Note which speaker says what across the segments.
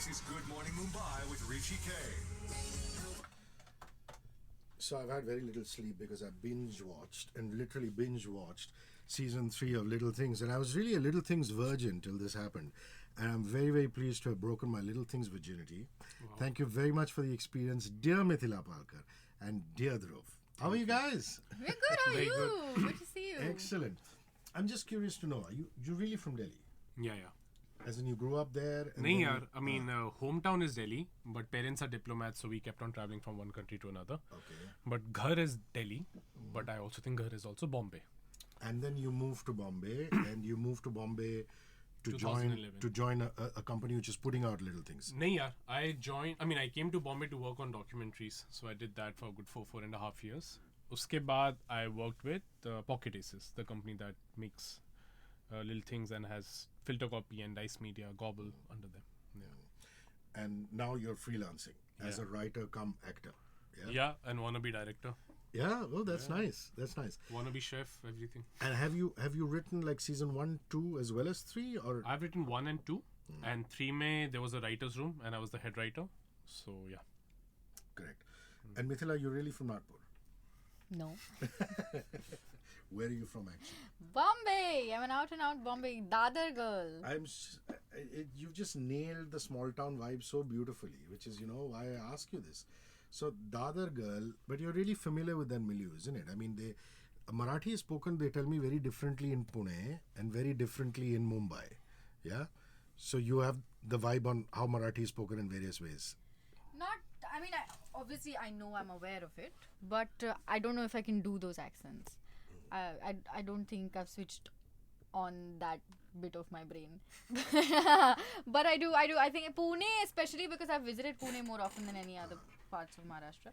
Speaker 1: This is Good Morning Mumbai with Hrishi K.
Speaker 2: So I've had very little sleep because I literally binge watched season 3 of Little Things, and I was really a Little Things virgin till this happened, and I'm very, very pleased to have broken my Little Things virginity. Wow. Thank you very much for the experience, dear Mithila Palkar and dear Dhruv. How are you guys?
Speaker 3: We're good. How are you? Good to see you.
Speaker 2: Excellent. I'm just curious to know, you're really from Delhi?
Speaker 4: Yeah.
Speaker 2: As in you grew up there?
Speaker 4: नहीं यार, I mean, hometown is Delhi, but parents are diplomats, so we kept on traveling from one country to another.
Speaker 2: Okay.
Speaker 4: But ghar is Delhi, but I also think ghar is also Bombay.
Speaker 2: And then you moved to Bombay, and you moved to Bombay to join a company which is putting out Little Things.
Speaker 4: नहीं यार, I came to Bombay to work on documentaries, so I did that for a good 4.5 years. उसके बाद I worked with Pocket Aces, the company that makes Little Things and has Filter Copy and Dice Media, Gobble under them. Yeah.
Speaker 2: And now you're freelancing as a writer cum actor.
Speaker 4: Yeah, and wannabe director.
Speaker 2: Yeah, well, that's nice. That's nice.
Speaker 4: Wannabe chef, everything.
Speaker 2: And have you written like season 1, 2 as well as 3, or?
Speaker 4: I've written 1 and 2, and 3 May there was a writer's room, and I was the head writer. So yeah.
Speaker 2: Correct. And Mithila, you're really from Nagpur?
Speaker 3: No.
Speaker 2: Where are you from actually?
Speaker 3: Bombay. I'm an out and out Bombay Dadar girl.
Speaker 2: You've just nailed the small town vibe so beautifully, which is, why I ask you this. So Dadar girl, but you're really familiar with that milieu, isn't it? I mean, Marathi is spoken, they tell me, very differently in Pune and very differently in Mumbai. Yeah? So you have the vibe on how Marathi is spoken in various ways.
Speaker 3: Obviously I know, I'm aware of it, but I don't know if I can do those accents. I don't think I've switched on that bit of my brain. But I do. I think Pune, especially because I've visited Pune more often than any other parts of Maharashtra.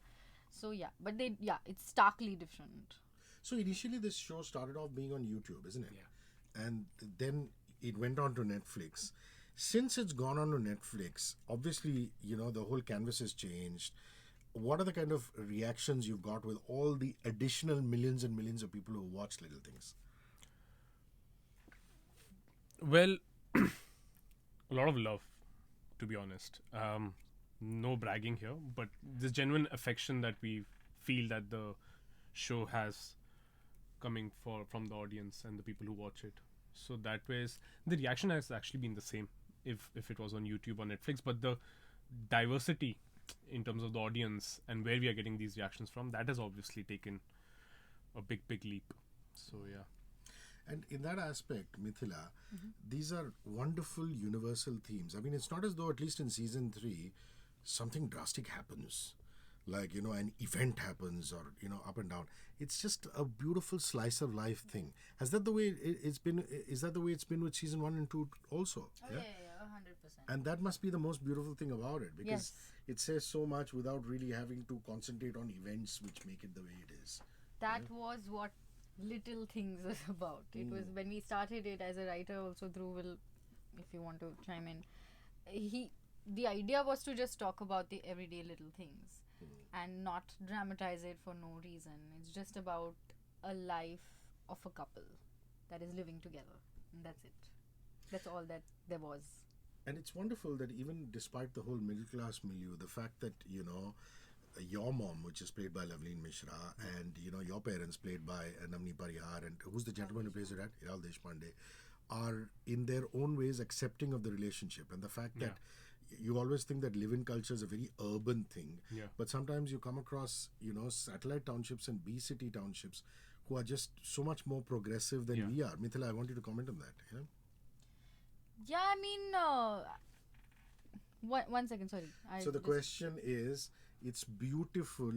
Speaker 3: So yeah, but it's starkly different.
Speaker 2: So initially this show started off being on YouTube, isn't it?
Speaker 4: Yeah.
Speaker 2: And then it went on to Netflix. Since it's gone on to Netflix, obviously, the whole canvas has changed. What are the kind of reactions you've got with all the additional millions and millions of people who watch Little Things?
Speaker 4: Well, a lot of love, to be honest. No bragging here, but this genuine affection that we feel that the show has coming from the audience and the people who watch it. So that way, the reaction has actually been the same if it was on YouTube or Netflix, but the diversity in terms of the audience and where we are getting these reactions from, that has obviously taken a big leap. So yeah.
Speaker 2: And in that aspect, Mithila, these are wonderful universal themes. I mean, it's not as though, at least in season 3, something drastic happens. Like, an event happens or, up and down. It's just a beautiful slice of life thing. Is that the way it's been with season 1 and 2 also?
Speaker 3: Oh, yeah, 100%.
Speaker 2: And that must be the most beautiful thing about it, because it says so much without really having to concentrate on events which make it the way it is.
Speaker 3: That was what Little Things is about. It was when we started it as a writer, also Dhruv will, if you want to chime in, the idea was to just talk about the everyday little things and not dramatize it for no reason. It's just about a life of a couple that is living together, and that's it. That's all that there was.
Speaker 2: And it's wonderful that even despite the whole middle class milieu, the fact that, your mom, which is played by Loveleen Mishra, and, your parents played by Namni Parihar, and who's the gentleman who plays it at Hiral Deshpande, are in their own ways accepting of the relationship. And the fact that you always think that live-in culture is a very urban thing, but sometimes you come across, satellite townships and B-city townships who are just so much more progressive than we are. Mithila, I want you to comment on that.
Speaker 3: Yeah, I mean, one second, sorry.
Speaker 2: So the question is, it's beautiful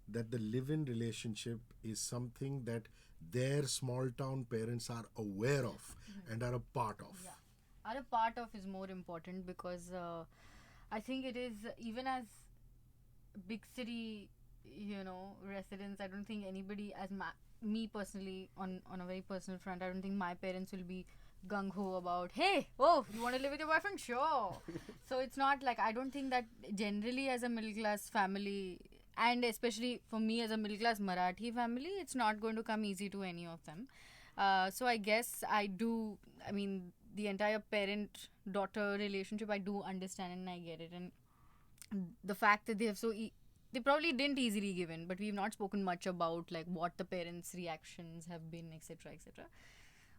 Speaker 2: that the live-in relationship is something that their small-town parents are aware of and are a part of.
Speaker 3: Yeah. Are a part of is more important, because I think it is, even as big city, residents, I don't think anybody, as me personally, on a very personal front, I don't think my parents will be gung-ho about, hey, you want to live with your boyfriend? Sure. So it's not like, I don't think that generally as a middle class family, and especially for me as a middle class Marathi family, it's not going to come easy to any of them. So I guess the entire parent-daughter relationship, I do understand and I get it. And the fact that they have they probably didn't easily give in, but we've not spoken much about like what the parents' reactions have been, etc., etc.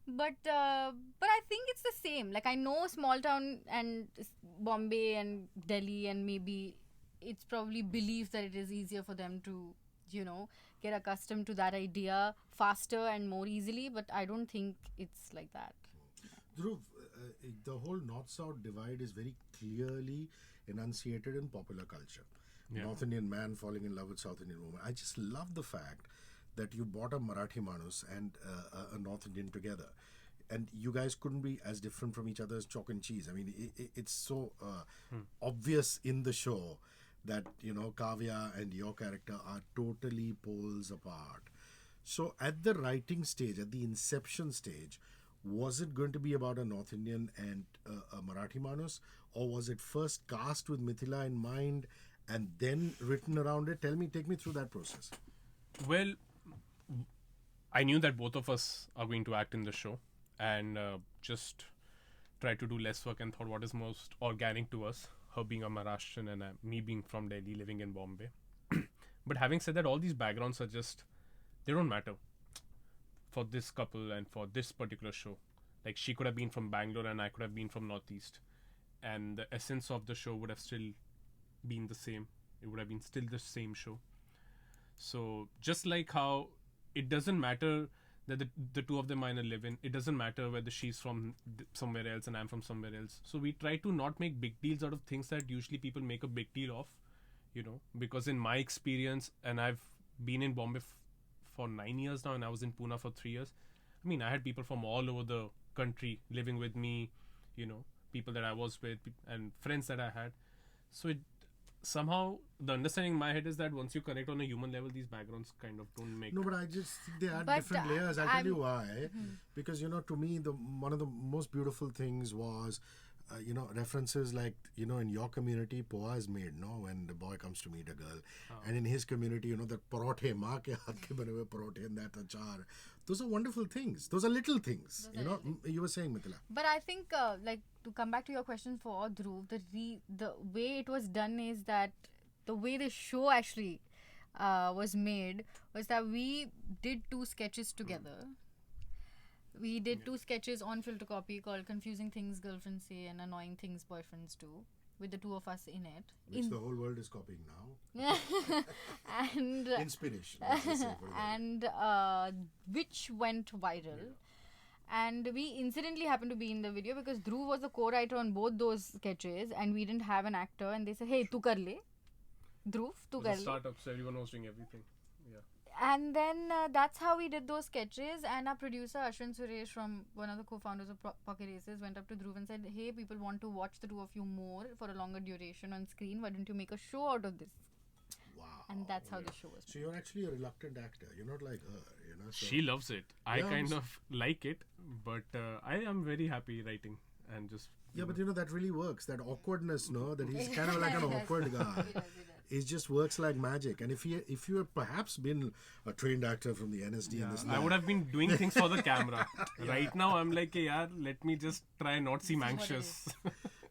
Speaker 3: But I think it's the same. Like I know small town and Bombay and Delhi, and maybe it's probably believed that it is easier for them to, get accustomed to that idea faster and more easily. But I don't think it's like that.
Speaker 2: Dhruv, the whole North-South divide is very clearly enunciated in popular culture.
Speaker 4: Yeah.
Speaker 2: North Indian man falling in love with South Indian woman. I just love the fact that you bought a Marathi Manus and a North Indian together. And you guys couldn't be as different from each other as chalk and cheese. I mean, it's so obvious in the show that, Kavya and your character are totally poles apart. So at the writing stage, at the inception stage, was it going to be about a North Indian and a Marathi Manus? Or was it first cast with Mithila in mind and then written around it? Take me through that process.
Speaker 4: Well, I knew that both of us are going to act in the show, and just tried to do less work and thought what is most organic to us, her being a Maharashtrian and me being from Delhi, living in Bombay. But having said that, all these backgrounds are they don't matter for this couple and for this particular show. Like she could have been from Bangalore and I could have been from Northeast, and the essence of the show would have still been the same. It would have been still the same show. So just like how it doesn't matter that the two of them are in a live-in, it doesn't matter whether she's from somewhere else and I'm from somewhere else. So we try to not make big deals out of things that usually people make a big deal of, because in my experience, and I've been in Bombay for 9 years now, and I was in Pune for 3 years. I mean, I had people from all over the country living with me, people that I was with and friends that I had. So somehow the understanding in my head is that once you connect on a human level, these backgrounds kind of don't make.
Speaker 2: No, but I just think they add
Speaker 3: But,
Speaker 2: different layers. I'll tell you why.
Speaker 3: Mm-hmm.
Speaker 2: Because, to me, one of the most beautiful things was, references like, in your community, poha is made, when the boy comes to meet a girl. And in his community, the parothe, maa ke haath ke bane hue parothe and that achar. Those are wonderful things. Those are little things. You were saying, Mithila.
Speaker 3: But I think, to come back to your question for Dhruv, the way it was done is that the way the show actually was made was that we did 2 sketches together. We did 2 sketches on filter copy called Confusing Things Girlfriends Say and Annoying Things Boyfriends Do, with the 2 of us in it.
Speaker 2: Which the whole world is copying now.
Speaker 3: And
Speaker 2: Inspiration. As they say, for the
Speaker 3: and which went viral. And we incidentally happened to be in the video because Dhruv was the co-writer on both those sketches, and we didn't have an actor, and they said, hey, tu kar le. Dhruv, tu kar le.
Speaker 4: Startup, so everyone was doing everything. Yeah.
Speaker 3: And then that's how we did those sketches. And our producer Ashwin Suresh, from one of the co-founders of Pocket Aces, went up to Dhruv and said, hey, people want to watch the 2 of you more for a longer duration on screen. Why don't you make a show out of this?
Speaker 2: Wow.
Speaker 3: And that's how the show was
Speaker 2: So you're actually a reluctant actor. You're not like her, So
Speaker 4: She loves it. I
Speaker 2: Yeah,
Speaker 4: kind of like it, but I am very happy writing and just.
Speaker 2: Yeah, but that really works. That awkwardness, that he's kind of like an awkward guy.
Speaker 3: He does.
Speaker 2: It just works like magic. And if you had perhaps been a trained actor from the NSD and this and
Speaker 4: I
Speaker 2: that,
Speaker 4: would have been doing things for the camera. Right now, I'm like, hey, yaar, let me just try not seem anxious.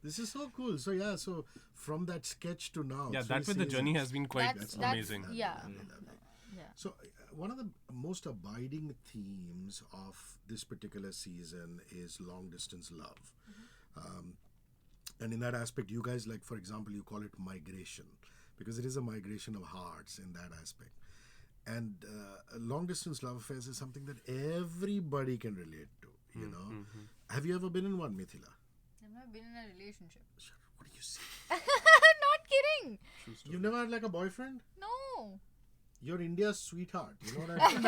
Speaker 2: this is so cool. So from that sketch to now.
Speaker 4: Yeah,
Speaker 2: 3
Speaker 4: that way the journey
Speaker 2: seasons.
Speaker 4: has been quite
Speaker 3: That's
Speaker 4: amazing.
Speaker 3: Yeah. Yeah.
Speaker 2: So one of the most abiding themes of this particular season is long distance love. And in that aspect, you guys, like, for example, you call it migration, because it is a migration of hearts in that aspect. And long distance love affairs is something that everybody can relate to, Have you ever been in one, Mithila?
Speaker 3: I've never been in a relationship.
Speaker 2: What do you say?
Speaker 3: Not kidding.
Speaker 2: You've never had like a boyfriend?
Speaker 3: No.
Speaker 2: You're India's sweetheart. You know what I mean?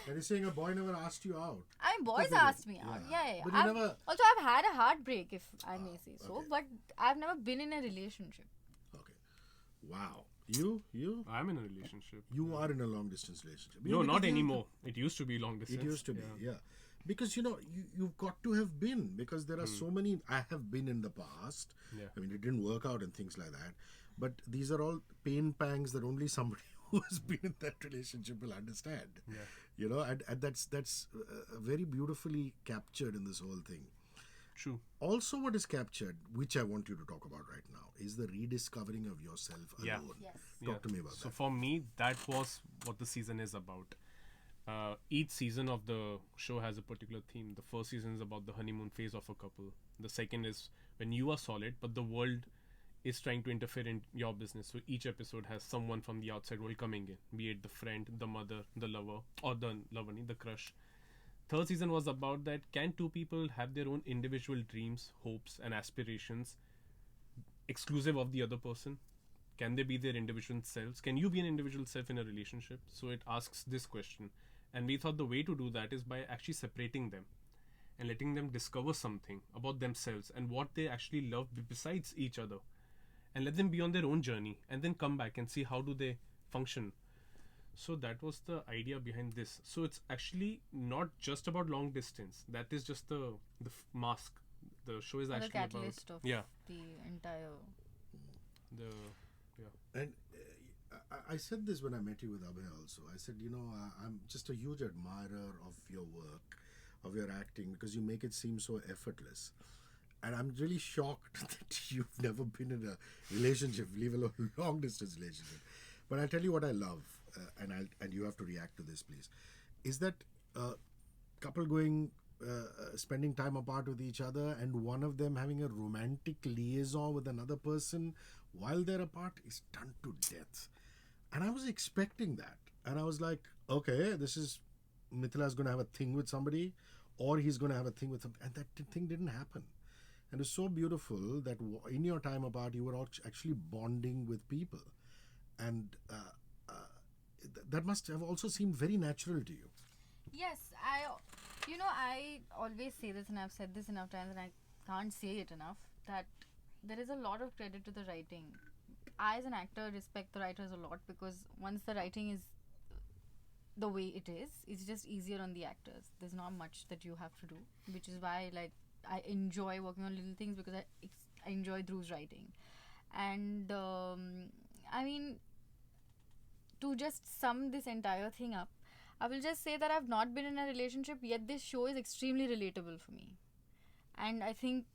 Speaker 2: And you're saying a boy never asked you out.
Speaker 3: I mean, boys
Speaker 2: Definitely.
Speaker 3: asked me out. Yeah.
Speaker 2: But you never.
Speaker 3: Also, I've had a heartbreak, if I may say so,
Speaker 2: okay.
Speaker 3: but I've never been in a relationship.
Speaker 2: Okay. Wow. You
Speaker 4: I'm in a relationship.
Speaker 2: You are in a long distance relationship.
Speaker 4: No, not anymore. It used to be long distance.
Speaker 2: It used to be, yeah. Because you've got to have been, because there are so many. I have been in the past.
Speaker 4: Yeah.
Speaker 2: I mean, it didn't work out and things like that. But these are all pain pangs that only somebody who has been in that relationship will understand.
Speaker 4: Yeah.
Speaker 2: And that's very beautifully captured in this whole thing.
Speaker 4: True.
Speaker 2: Also, what is captured, which I want you to talk about right now, is the rediscovering of yourself
Speaker 4: Yeah.
Speaker 2: alone.
Speaker 3: Yes.
Speaker 2: Talk to me about
Speaker 4: So
Speaker 2: that.
Speaker 4: for me, that was what the season is about. Each season of the show has a particular theme. The first season is about the honeymoon phase of a couple. The second is when you are solid, but the world is trying to interfere in your business. So each episode has someone from the outside world coming in, be it the friend, the mother, the lover, or the lover, the crush. Third season was about that can two people have their own individual dreams, hopes, and aspirations exclusive of the other person? Can they be their individual selves? Can you be an individual self in a relationship? So it asks this question. And we thought the way to do that is by actually separating them and letting them discover something about themselves and what they actually love besides each other. And let them be on their own journey and then come back and see how do they function. So that was the idea behind this. So it's actually not just about long distance. That is just the mask. The show is
Speaker 3: Or the
Speaker 4: actually about
Speaker 3: catalyst of
Speaker 4: yeah
Speaker 3: the entire.
Speaker 4: the
Speaker 2: And I said this when I met you with Abhay also. I said, I'm just a huge admirer of your work, of your acting, because you make it seem so effortless. And I'm really shocked that you've never been in a relationship, leave alone long distance relationship. But I'll tell you what I love, and you have to react to this, please, is that couple going, spending time apart with each other, and one of them having a romantic liaison with another person while they're apart is done to death. And I was expecting that. And I was like, okay, this is Mithila's going to have a thing with somebody, or he's going to have a thing with somebody. And that thing didn't happen. And it's so beautiful that in your time apart, you were actually bonding with people. And that must have also seemed very natural to you.
Speaker 3: Yes, I always say this, and I've said this enough times, and I can't say it enough, that there is a lot of credit to the writing. I, as an actor, respect the writers a lot, because once the writing is the way it is, it's just easier on the actors. There's not much that you have to do, which is why I enjoy working on little things, because I enjoy Dhruv's writing. And I mean, to just sum this entire thing up, I will just say that I've not been in a relationship, yet this show is extremely relatable for me. And I think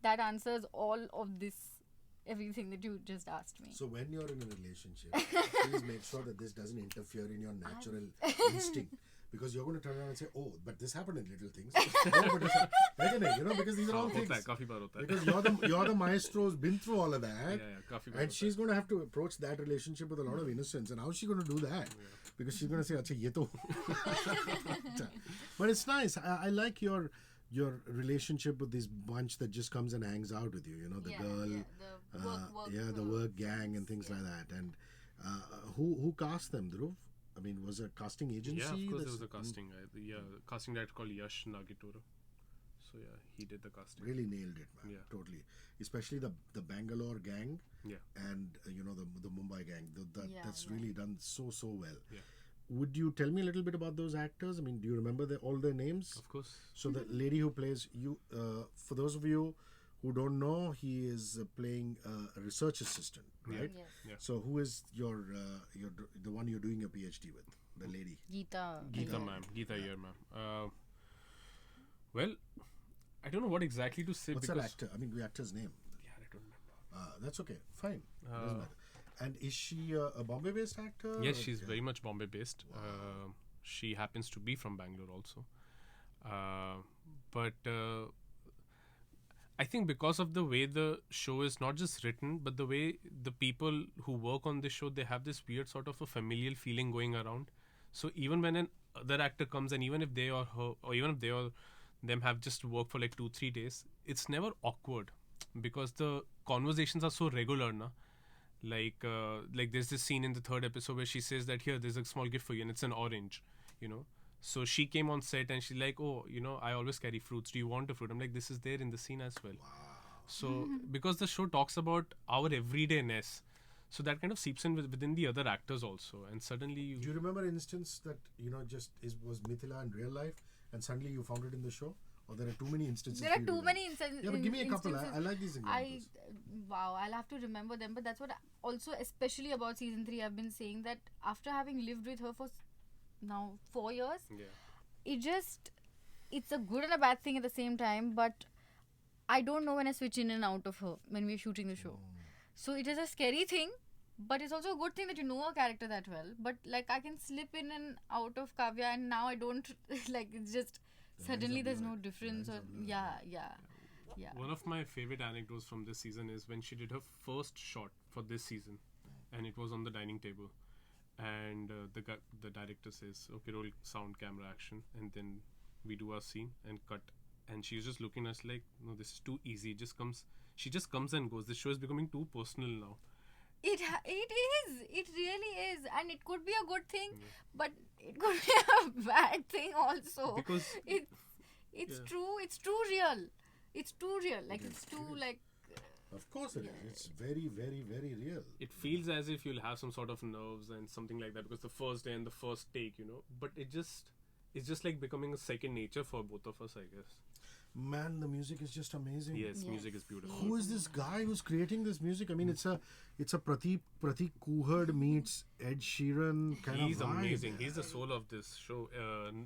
Speaker 3: that answers all of this, everything that you just asked me.
Speaker 2: So when you're in a relationship, please make sure that this doesn't interfere in your natural instinct. Because you're going to turn around and say, oh, but this happened in little things. Oh, but this because these are all things. Because you're the maestro who's been through all of that. And she's going to have to approach that relationship with a lot of innocence. And how's she going to do that? Because she's going to say, Acha, ye to. But it's nice. I like your relationship with this bunch that just comes and hangs out with you. The girl, the work gang and things like that. And who cast them, Dhruv? I mean, was a casting agency?
Speaker 4: Yeah, of course there was a casting guy. Casting director called Yash Nagitora. So yeah, he did the casting.
Speaker 2: Really nailed it, man.
Speaker 4: Yeah.
Speaker 2: Totally. Especially the Bangalore gang.
Speaker 4: Yeah.
Speaker 2: And the Mumbai gang. That's really done so well.
Speaker 4: Yeah.
Speaker 2: Would you tell me a little bit about those actors? I mean, do you remember all their names?
Speaker 4: Of course.
Speaker 2: So the lady who plays you, for those of you who don't know, he is playing a research assistant, right?
Speaker 3: Yes.
Speaker 4: Yeah.
Speaker 2: So who is your the one you're doing your PhD with? The lady.
Speaker 3: Geeta
Speaker 4: ma'am. Geeta Iyer, ma'am. Well, I don't know what exactly to say.
Speaker 2: What's
Speaker 4: because
Speaker 2: that actor? I mean, the actor's name.
Speaker 4: Yeah, I don't remember.
Speaker 2: That's okay. Fine. Doesn't matter. And is she a Bombay-based actor?
Speaker 4: Yes, she's very much Bombay-based. Wow. She happens to be from Bangalore also. But I think because of the way the show is not just written, but the way the people who work on this show, they have this weird sort of a familial feeling going around. So even when an other actor comes, and even if they or her, or even if they or them have just worked for like 2-3 days, it's never awkward because the conversations are so regular, na? Like there's this scene in the 3rd episode where she says that here, there's a small gift for you, and it's an orange, So she came on set and she's like, oh, I always carry fruits. Do you want a fruit? I'm like, this is there in the scene as well. Wow. So because the show talks about our everydayness, so that kind of seeps in within the other actors also. And suddenly
Speaker 2: Do you remember an instance that, was Mithila in real life and suddenly you found it in the show? Or there are too many instances?
Speaker 3: There are too many instances.
Speaker 2: Yeah, but give me a couple. I like these examples.
Speaker 3: I'll have to remember them. But that's what also, especially about season 3, I've been saying that after having lived with her for now 4 years, it's a good and a bad thing at the same time. But I don't know when I switch in and out of her when we're shooting the show. So it is a scary thing, but it's also a good thing that you know a character that well. But like I can slip in and out of Kavya, and now I don't like. It's just suddenly there's no difference. Or yeah.
Speaker 4: One of my favorite anecdotes from this season is when she did her first shot for this season, and it was on the dining table, and the director says, "Okay, roll sound, camera, action," and then we do our scene and cut, and she's just looking at us like, "No, this is too easy. She just comes and goes. This show is becoming too personal now."
Speaker 3: It is. It really is, and it could be a good thing, but it could be a bad thing also.
Speaker 4: Because
Speaker 3: it's true. It's too real. It's too real. Like it's too like.
Speaker 2: Of course it is. It's very, very, very real.
Speaker 4: it feels as if you'll have some sort of nerves and something like that because the first day and the first take, but it's just like becoming a second nature for both of us, I guess.
Speaker 2: Man, the music is just amazing.
Speaker 4: Yes, music is beautiful.
Speaker 2: Who is this guy who's creating this music? I mean, it's a Prateek Kuhad meets Ed Sheeran kind
Speaker 4: He's
Speaker 2: of vibe.
Speaker 4: amazing. He's the soul of this show.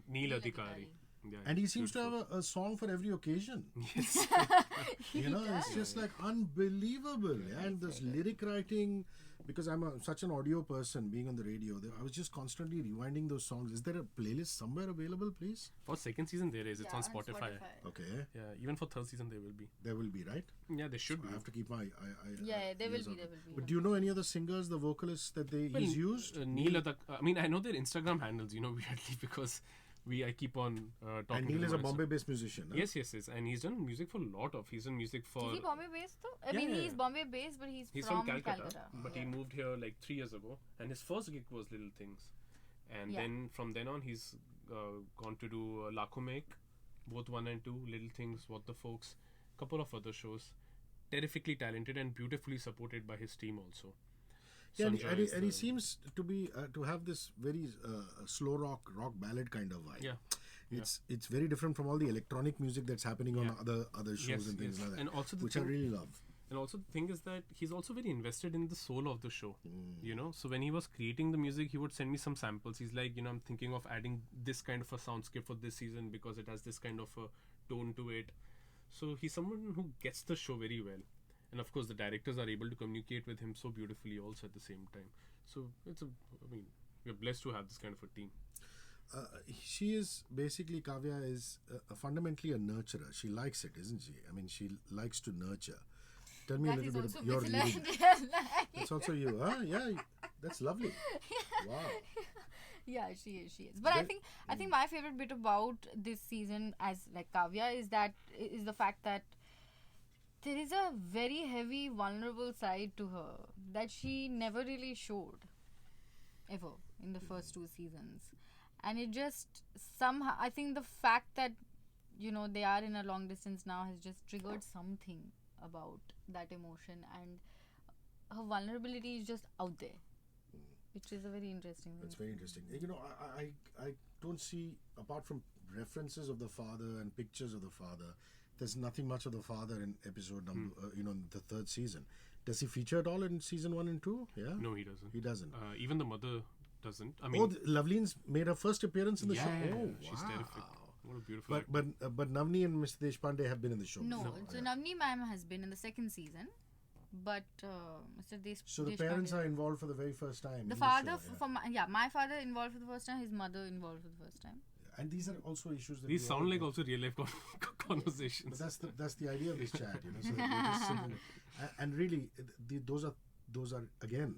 Speaker 4: Neil Adhikari. Yeah,
Speaker 2: And he
Speaker 4: he's
Speaker 2: seems to
Speaker 4: beautiful.
Speaker 2: have a song for every occasion.
Speaker 4: Yes.
Speaker 2: It's just like unbelievable. And this lyric writing, because I'm such an audio person being on the radio, I was just constantly rewinding those songs. Is there a playlist somewhere available, please?
Speaker 4: For second season there is. It's on
Speaker 3: Yeah,
Speaker 4: Spotify.
Speaker 2: Okay,
Speaker 4: Yeah, even for third season there will be.
Speaker 2: there will be, right?
Speaker 4: Yeah, there should
Speaker 2: I
Speaker 4: be.
Speaker 2: have to keep my
Speaker 3: There will
Speaker 2: ears
Speaker 3: be.
Speaker 2: open.
Speaker 3: There will be.
Speaker 2: But do you know any other singers, the vocalists that he's used?
Speaker 4: Neil I mean, I know their Instagram handles, weirdly, because I keep on talking
Speaker 2: And
Speaker 4: to
Speaker 2: Neil
Speaker 4: them
Speaker 2: is a
Speaker 4: on Insta-
Speaker 2: Bombay-based musician. Huh?
Speaker 4: Yes. And he's done music for a lot of. He's done music for.
Speaker 3: Is he Bombay based though? I
Speaker 4: Yeah,
Speaker 3: mean,
Speaker 4: yeah,
Speaker 3: he's
Speaker 4: yeah.
Speaker 3: Bombay based, but he's
Speaker 4: from
Speaker 3: from
Speaker 4: Calcutta, but he moved here like 3 years ago, and his first gig was Little Things, and then from then on he's gone to do Lakho Make, both 1 and 2, Little Things, What the Folks, couple of other shows. Terrifically talented and beautifully supported by his team also.
Speaker 2: Yeah,
Speaker 4: Sanjay is
Speaker 2: and he
Speaker 4: the-
Speaker 2: seems to be to have this very slow rock ballad kind of vibe.
Speaker 4: Yeah.
Speaker 2: It's very different from all the electronic music that's happening on other shows and things like that,
Speaker 4: And also the
Speaker 2: which I
Speaker 4: thing-
Speaker 2: really love.
Speaker 4: And also the thing is that he's also very invested in the soul of the show. So when he was creating the music, he would send me some samples. He's like, I'm thinking of adding this kind of a soundscape for this season because it has this kind of a tone to it. So he's someone who gets the show very well. And of course the directors are able to communicate with him so beautifully also at the same time. So we're blessed to have this kind of a team.
Speaker 2: She is basically, Kavya is fundamentally a nurturer. She likes it, isn't she? I mean, she likes to nurture. Tell me
Speaker 3: That
Speaker 2: a
Speaker 3: is
Speaker 2: little bit
Speaker 3: also
Speaker 2: of your
Speaker 3: Mithila
Speaker 2: reading.
Speaker 3: in real life.
Speaker 2: That's also you, huh? Yeah, that's lovely. Wow.
Speaker 3: Yeah, she is. But I think my favorite bit about this season, as like Kavya, is the fact that there is a very heavy, vulnerable side to her that she never really showed ever in the first 2 seasons, and it just somehow, I think the fact that they are in a long distance now has just triggered something about that emotion, and her vulnerability is just out there, which is a very interesting thing.
Speaker 2: That's very interesting. I don't see, apart from references of the father and pictures of the father, there's nothing much of the father in episode number, in the 3rd season. Does he feature at all in season 1 and 2? Yeah.
Speaker 4: No, he doesn't.
Speaker 2: He doesn't.
Speaker 4: Even the mother doesn't. I mean,
Speaker 2: Laveen's made her first appearance in the show. Oh,
Speaker 4: she's
Speaker 2: wow.
Speaker 4: terrific. What a beautiful actor.
Speaker 2: But Navni and Mr. Deshpande have been in the show.
Speaker 3: No,
Speaker 2: before.
Speaker 3: so Navni ma'am has been in the 2nd season, but Mr.
Speaker 2: So the
Speaker 3: Deshpande,
Speaker 2: parents are involved for the very first time.
Speaker 3: the
Speaker 2: in
Speaker 3: father
Speaker 2: show,
Speaker 3: my father involved for the first time, his mother involved for the first time.
Speaker 2: And these are also issues that
Speaker 4: These
Speaker 2: we
Speaker 4: sound
Speaker 2: all
Speaker 4: like
Speaker 2: know.
Speaker 4: also real life conversations.
Speaker 2: But that's the idea of this chat, So we just sit and really, those are again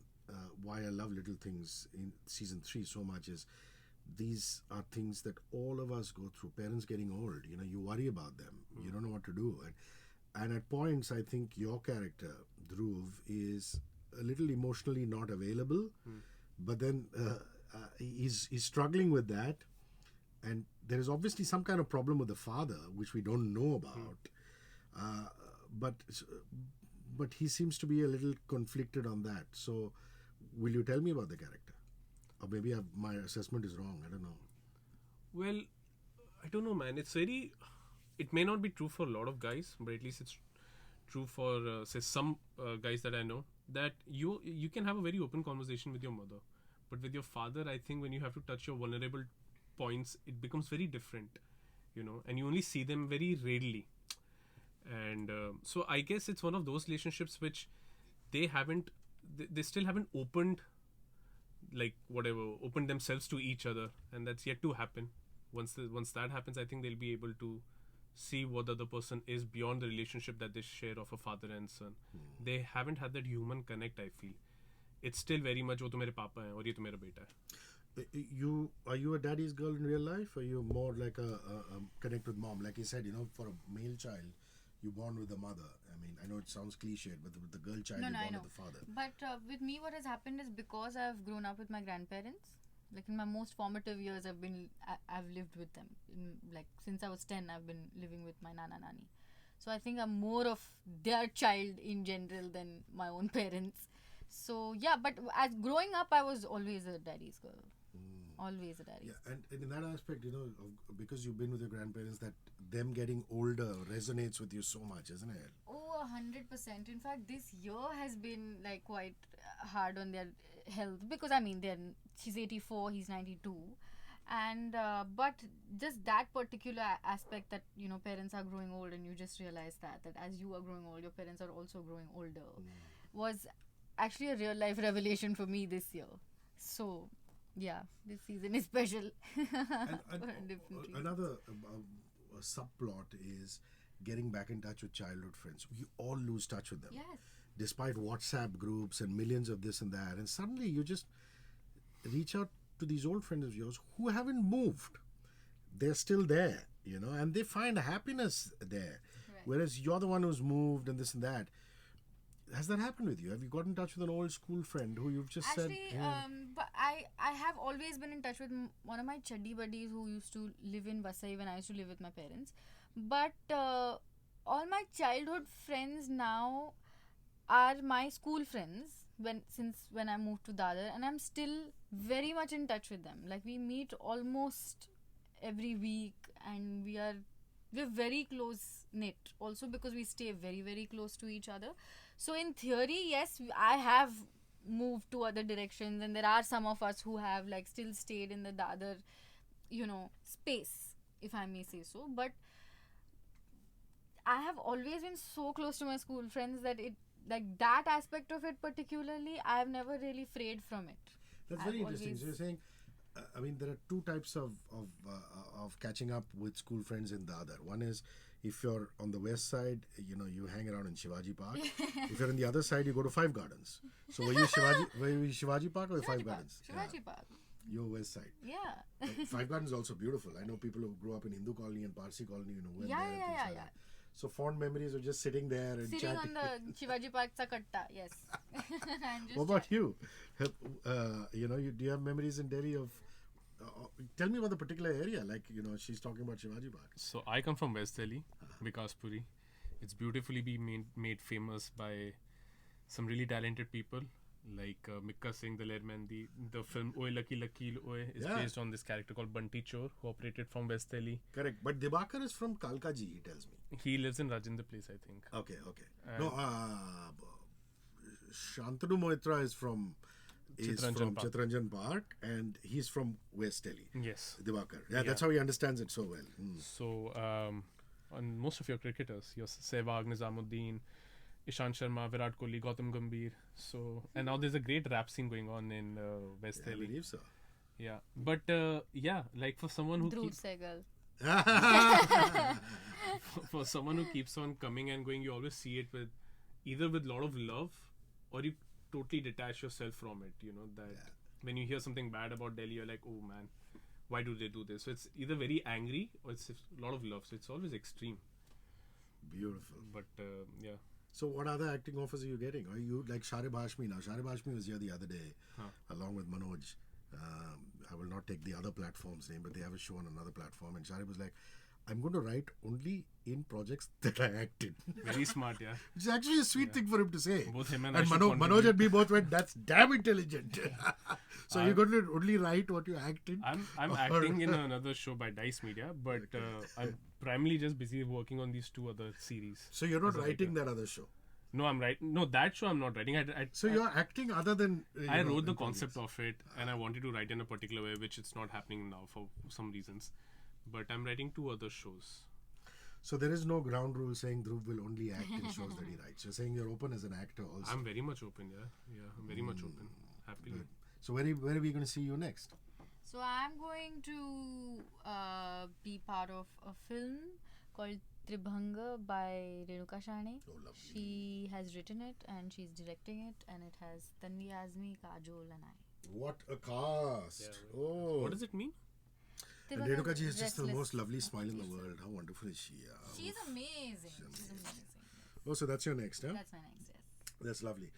Speaker 2: why I love Little Things in season 3 so much. Is these are things that all of us go through. Parents getting old, you worry about them. You don't know what to do, and at points I think your character Dhruv is a little emotionally not available, but then he's struggling with that. And there is obviously some kind of problem with the father, which we don't know about. But he seems to be a little conflicted on that. So, will you tell me about the character? Or maybe my assessment is wrong. I don't know.
Speaker 4: Well, I don't know, man. It may not be true for a lot of guys, but at least it's true for say some guys that I know, that you can have a very open conversation with your mother, but with your father, I think when you have to touch your vulnerable points, it becomes very different, and you only see them very rarely. And so I guess it's one of those relationships which they still haven't opened, like whatever, opened themselves to each other, and that's yet to happen. Once that happens, I think they'll be able to see what the other person is beyond the relationship that they share of a father and son. They haven't had that human connect, I feel. It's still very much, wo to mere papa hai aur ye to mera beta hai.
Speaker 2: Are you a daddy's girl in real life, or you more like a connect with mom? Like you said, for a male child, you born with the mother. I mean, I know it sounds cliched, but with the girl child,
Speaker 3: No,
Speaker 2: you
Speaker 3: no, I
Speaker 2: born
Speaker 3: know.
Speaker 2: with the father.
Speaker 3: But with me, what has happened is because I've grown up with my grandparents. Like in my most formative years, I've lived with them. Like since I was 10, I've been living with my nana nani. So I think I'm more of their child in general than my own parents. So yeah, but as growing up, I was always a daddy's girl. Always a daddy's.
Speaker 2: Yeah, and in that aspect, because you've been with your grandparents, that them getting older resonates with you so much, isn't it?
Speaker 3: Oh, 100%. In fact, this year has been like quite hard on their health because I mean, she's 84, he's 92, and but just that particular aspect that parents are growing old, and you just realize that as you are growing old, your parents are also growing older, was actually a real life revelation for me this year. So yeah, this season is special.
Speaker 2: Another subplot is getting back in touch with childhood friends. We all lose touch with them.
Speaker 3: Yes.
Speaker 2: Despite WhatsApp groups and millions of this and that. And suddenly you just reach out to these old friends of yours who haven't moved. They're still there, and they find happiness there.
Speaker 3: Right.
Speaker 2: Whereas you're the one who's moved and this and that. Has that happened with you? Have you got in touch with an old school friend who you've just
Speaker 3: Actually,
Speaker 2: said...
Speaker 3: but I have always been in touch with one of my chuddy buddies who used to live in Vasai when I used to live with my parents. But all my childhood friends now are my school friends since when I moved to Dadar, and I'm still very much in touch with them. Like we meet almost every week, and we're very close knit also because we stay very, very close to each other. So in theory, yes, I have moved to other directions, and there are some of us who have like still stayed in the Dadar, space, if I may say so. But I have always been so close to my school friends that that aspect of it particularly, I have never really frayed from it.
Speaker 2: That's very interesting. So you're saying, there are two types of catching up with school friends in Dadar. One is if you're on the west side, you hang around in Shivaji Park. If you're on the other side, you go to Five Gardens. So were you Shivaji Park or Five Gardens?
Speaker 3: Shivaji Park.
Speaker 2: Your west side.
Speaker 3: Yeah.
Speaker 2: Five Gardens is also beautiful. I know people who grew up in Hindu colony and Parsi colony, went there.
Speaker 3: Yeah.
Speaker 2: So fond memories of just sitting there and
Speaker 3: Sitting
Speaker 2: chatting.
Speaker 3: on the Shivaji Park Sakatta, yes. And just
Speaker 2: What about you? Do you have memories in Delhi of... tell me about the particular area. Like, she's talking about Shivaji Park.
Speaker 4: So I come from West Delhi, Vikaspuri. It's beautifully been made famous by some really talented people like Mikka Singh, the Lermandi. The film Oye Lucky Lucky Oye is based on this character called Bunty Chor, who operated from West Delhi.
Speaker 2: Correct. But Dibakar is from Kalkaji, he tells me.
Speaker 4: He lives in Rajendra Place, I think.
Speaker 2: Okay. No, Shantanu Moitra is from Chitranjan Park, and he's from West Delhi.
Speaker 4: Yes.
Speaker 2: Dibakar. Yeah, that's how he understands it so well.
Speaker 4: So, on most of your cricketers, your Sehwag, Nizamuddin, Ishant Sharma, Virat Kohli, Gautam Gambhir. So, and now there's a great rap scene going on in West Delhi.
Speaker 2: I believe so.
Speaker 4: Yeah, but like for someone who
Speaker 3: Dhruv Sehgal.
Speaker 4: for someone who keeps on coming and going, you always see it with either with a lot of love, or you totally detach yourself from it. When you hear something bad about Delhi, you're like, oh man, why do they do this? So it's either very angry or it's a lot of love. So it's always extreme.
Speaker 2: Beautiful.
Speaker 4: But yeah.
Speaker 2: So what other acting offers are you getting? Are you like Sharib Hashmi now? Sharib Hashmi was here the other day along with Manoj. I will not take the other platform's name, but they have a show on another platform, and Sharib was like, I'm going to write only in projects that I acted.
Speaker 4: Very smart, yeah.
Speaker 2: Which is actually a sweet thing for him to say.
Speaker 4: Both him and
Speaker 2: Manoj and me both went, that's damn intelligent. So you're going to only write what you act in?
Speaker 4: I'm acting in another show by Dice Media, but I'm primarily just busy working on these two other series.
Speaker 2: So you're not writing that other show?
Speaker 4: No, I'm right. No, that show I'm not writing.
Speaker 2: So you're acting other than...
Speaker 4: I wrote the concept of it, and I wanted to write in a particular way, which it's not happening now for some reasons. But I'm writing two other shows.
Speaker 2: So there is no ground rule saying Dhruv will only act in shows that he writes. You're saying you're open as an actor also.
Speaker 4: I'm very much open, I'm very much open. Happily.
Speaker 2: Good. So where are we going to see you next?
Speaker 3: So I'm going to be part of a film called Tribhanga by Renuka Shane.
Speaker 2: Oh, lovely.
Speaker 3: She has written it and she's directing it, and it has Tanvi Azmi, Kajol, and I.
Speaker 2: What a cast!
Speaker 4: Yeah.
Speaker 2: Oh,
Speaker 4: What does it mean?
Speaker 2: and Renuka ji has just the most lovely smile in the world. How wonderful is she?
Speaker 3: She's amazing. She's amazing.
Speaker 2: Oh, so that's your next, huh?
Speaker 3: That's my next, yes.
Speaker 2: That's lovely.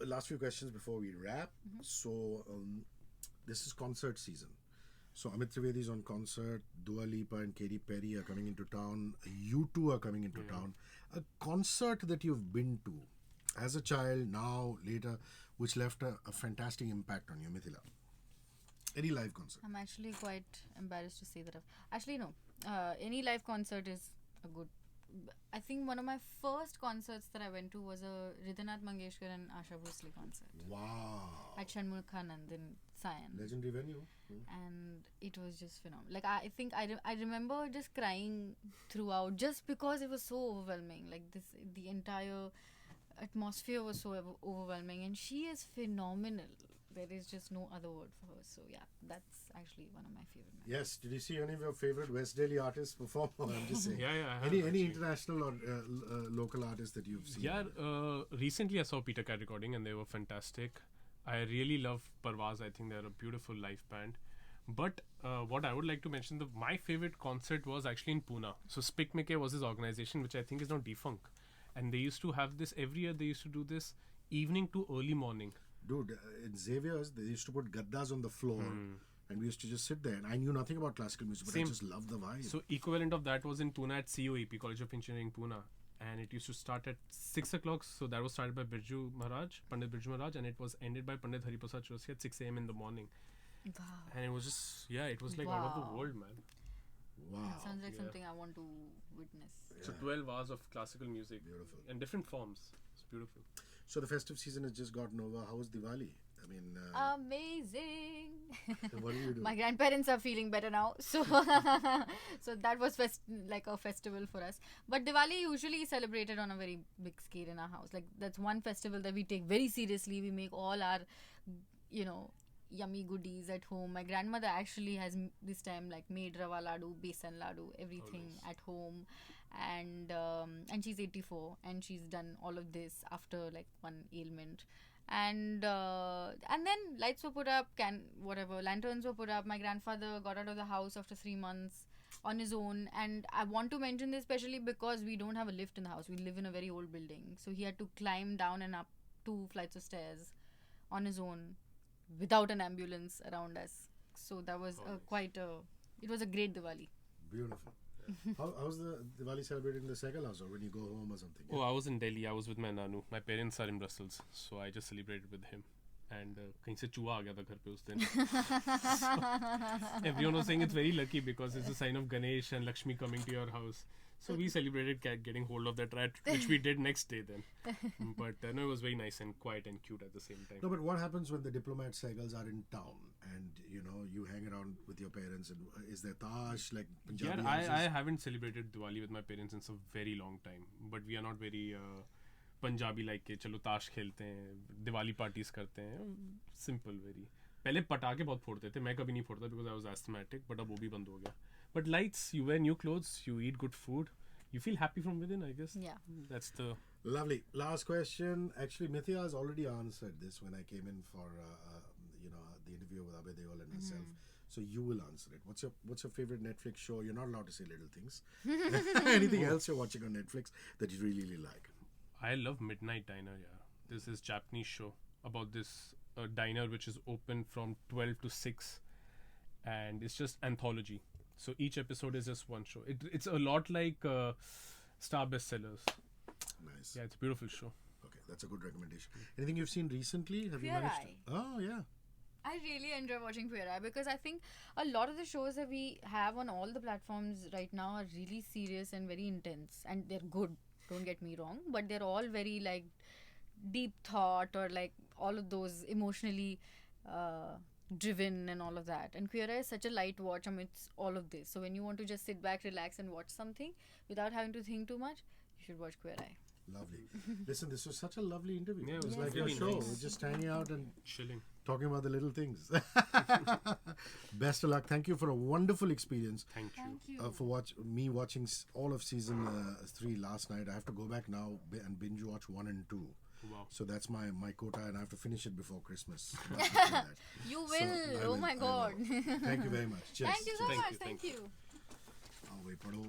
Speaker 2: Last few questions before we wrap. So, this is concert season. So, Amit Trivedi is on concert. Dua Lipa and Katy Perry are coming into town. You two are coming into town. A concert that you've been to as a child, now, later, which left a fantastic impact on you, Mithila. Any live concert?
Speaker 3: I'm actually quite embarrassed to say that. Actually, no. Any live concert is a good. I think one of my first concerts that I went to was a Ridhanath Mangeshkar and Asha Bhosle concert
Speaker 2: Wow.
Speaker 3: at Shanmukhanand in Sion.
Speaker 2: Legendary venue.
Speaker 3: And it was just phenomenal. Like, I think I remember just crying throughout just because it was so overwhelming. Like, the entire atmosphere was so overwhelming, and she is phenomenal. There is just no other word for her. So yeah, that's actually one of my favorite nights.
Speaker 2: Yes. Did you see any of your favorite West Delhi artists perform? I'm just saying.
Speaker 4: Yeah, I have
Speaker 2: Any
Speaker 4: actually.
Speaker 2: international or local artists that you've seen?
Speaker 4: Yeah, recently I saw Peter Cat recording and they were fantastic. I really love Parvaz. I think they're a beautiful live band. But what I would like to mention, my favorite concert was actually in Pune. So Spick Mickey was his organization, which I think is now defunct. And they used to have this every year. They used to do this evening to early morning.
Speaker 2: Dude, in Xavier's, they used to put gaddas on the floor and we used to just sit there. And I knew nothing about classical music, but I
Speaker 4: Same.
Speaker 2: just loved the vibe.
Speaker 4: So equivalent of that was in Pune at COEP, College of Engineering, Pune. And it used to start at 6 o'clock. So that was started by Pandit Birju Maharaj, and it was ended by Pandit Hariprasad Chaudhary at 6 a.m. in the morning.
Speaker 3: Wow.
Speaker 4: And it was just, it was like out of
Speaker 3: Wow.
Speaker 4: the world, man.
Speaker 2: Wow.
Speaker 3: That sounds like something I want to witness.
Speaker 4: So 12 hours of classical music.
Speaker 2: Beautiful.
Speaker 4: In different forms. It's beautiful.
Speaker 2: So the festive season has just gotten over. How was Diwali? I mean,
Speaker 3: Amazing.
Speaker 2: what do you do?
Speaker 3: My grandparents are feeling better now, so so that was like a festival for us. But Diwali usually celebrated on a very big scale in our house. Like, that's one festival that we take very seriously. We make all our, yummy goodies at home. My grandmother actually has this time like made rava ladu, besan ladu, everything at home, and she's 84 and she's done all of this after like one ailment. And then lights were put up, lanterns were put up. My grandfather got out of the house after 3 months on his own, and I want to mention this especially because we don't have a lift in the house. We live in a very old building, so he had to climb down and up 2 flights of stairs on his own without an ambulance around us. So that was it was a great Diwali.
Speaker 2: Beautiful. How's the Diwali celebrated in the Sehgal house or when you go home or something?
Speaker 4: Oh, I was in Delhi. I was with my Nanu. My parents are in Brussels. So I just celebrated with him. And कहीं से चूहा आ गया था घर पे उस दिन. So, everyone was saying it's very lucky because it's a sign of Ganesh and Lakshmi coming to your house. So we celebrated getting hold of that rat, which we did next day then. But no, it was very nice and quiet and cute at the same time.
Speaker 2: No, but what happens when the diplomat Sehgals are in town and you hang around with your parents and is there tash like Punjabi
Speaker 4: Yeah,
Speaker 2: houses?
Speaker 4: I haven't celebrated Diwali with my parents since a very long time. But we are not very Punjabi like के चलो ताश खेलते हैं, Diwali parties करते हैं. Simple very. पहले पटाखे बहुत फोड़ते थे. मैं कभी नहीं फोड़ता because I was asthmatic. But अब वो भी बंद हो गया. But lights, you wear new clothes, you eat good food, you feel happy from within, I guess.
Speaker 3: Yeah.
Speaker 4: That's the...
Speaker 2: Lovely. Last question. Actually, Mithila has already answered this when I came in for the interview with Abhay Deol and myself. So you will answer it. What's your favorite Netflix show? You're not allowed to say little things. Anything else you're watching on Netflix that you really, really like?
Speaker 4: I love Midnight Diner, yeah. This is Japanese show about this diner which is open from 12 to 6 and it's just anthology. So each episode is just one show. It's a lot like Star Bestsellers.
Speaker 2: Nice.
Speaker 4: Yeah, it's a beautiful show.
Speaker 2: Okay, that's a good recommendation. Anything you've seen recently? Have you
Speaker 3: Queer
Speaker 2: managed
Speaker 3: Eye.
Speaker 2: to? Oh, yeah.
Speaker 3: I really enjoy watching Queer Eye because I think a lot of the shows that we have on all the platforms right now are really serious and very intense, and they're good, don't get me wrong, but they're all very like deep thought or like all of those emotionally driven and all of that. And Queer Eye is such a light watch amidst all of this. So when you want to just sit back, relax, and watch something without having to think too much, you should watch Queer Eye.
Speaker 2: Lovely. Listen, this was such a lovely interview.
Speaker 4: Yeah, it was
Speaker 2: like
Speaker 4: really
Speaker 2: your show.
Speaker 4: nice.
Speaker 2: We're just hanging out and
Speaker 4: Chilling.
Speaker 2: talking about the little things. Best of luck. Thank you for a wonderful experience.
Speaker 4: Thank you.
Speaker 3: Thank you.
Speaker 2: For watching all of season 3 last night. I have to go back now and binge watch 1 and 2.
Speaker 4: Wow.
Speaker 2: So that's my quota, and I have to finish it before Christmas.
Speaker 3: You will.
Speaker 2: I
Speaker 3: Oh
Speaker 2: will,
Speaker 3: my
Speaker 2: I
Speaker 3: God.
Speaker 2: will. Thank you very much. Cheers.
Speaker 3: Thank you so
Speaker 2: Cheers.
Speaker 3: much.
Speaker 4: you,
Speaker 3: Thank
Speaker 4: thank
Speaker 3: you.
Speaker 2: Aao bhai, padho.